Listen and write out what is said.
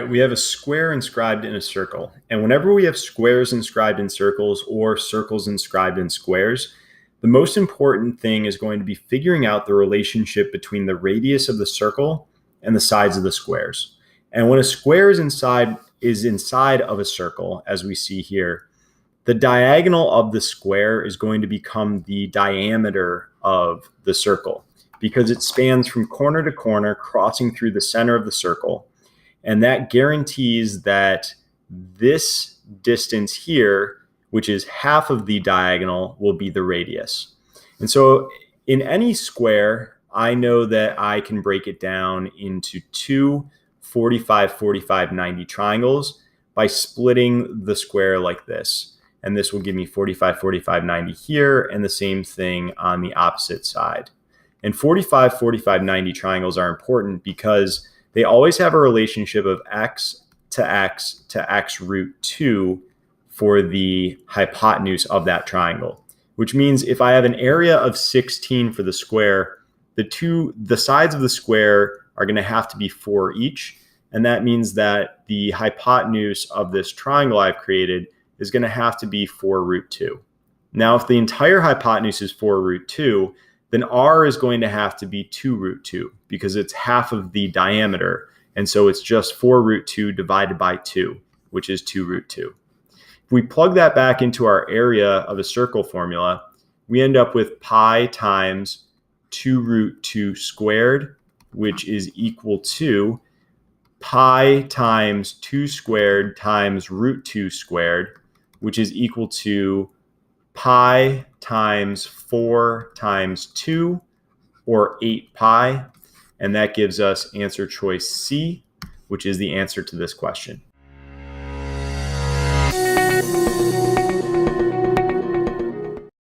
right, we have a square inscribed in a circle. And whenever we have squares inscribed in circles or circles inscribed in squares, the most important thing is going to be figuring out the relationship between the radius of the circle and the sides of the squares. And when a square is inside of a circle, as we see here, the diagonal of the square is going to become the diameter of the circle because it spans from corner to corner, crossing through the center of the circle. And that guarantees that this distance here, which is half of the diagonal, will be the radius. And so in any square, I know that I can break it down into two 45, 45, 90 triangles by splitting the square like this. And this will give me 45, 45, 90 here, and the same thing on the opposite side. And 45, 45, 90 triangles are important because they always have a relationship of x to x to x root 2 for the hypotenuse of that triangle, which means if I have an area of 16 for the square, the sides of the square are going to have to be 4 each. And that means that the hypotenuse of this triangle I've created is going to have to be 4 root 2. Now, if the entire hypotenuse is 4 root 2, then r is going to have to be 2 root 2 because it's half of the diameter. And so it's just 4 root 2 divided by 2, which is 2 root 2. If we plug that back into our area of a circle formula, we end up with pi times 2 root 2 squared, which is equal to pi times 2 squared times root 2 squared, which is equal to pi times 4 times 2, or 8 pi. And that gives us answer choice C, which is the answer to this question.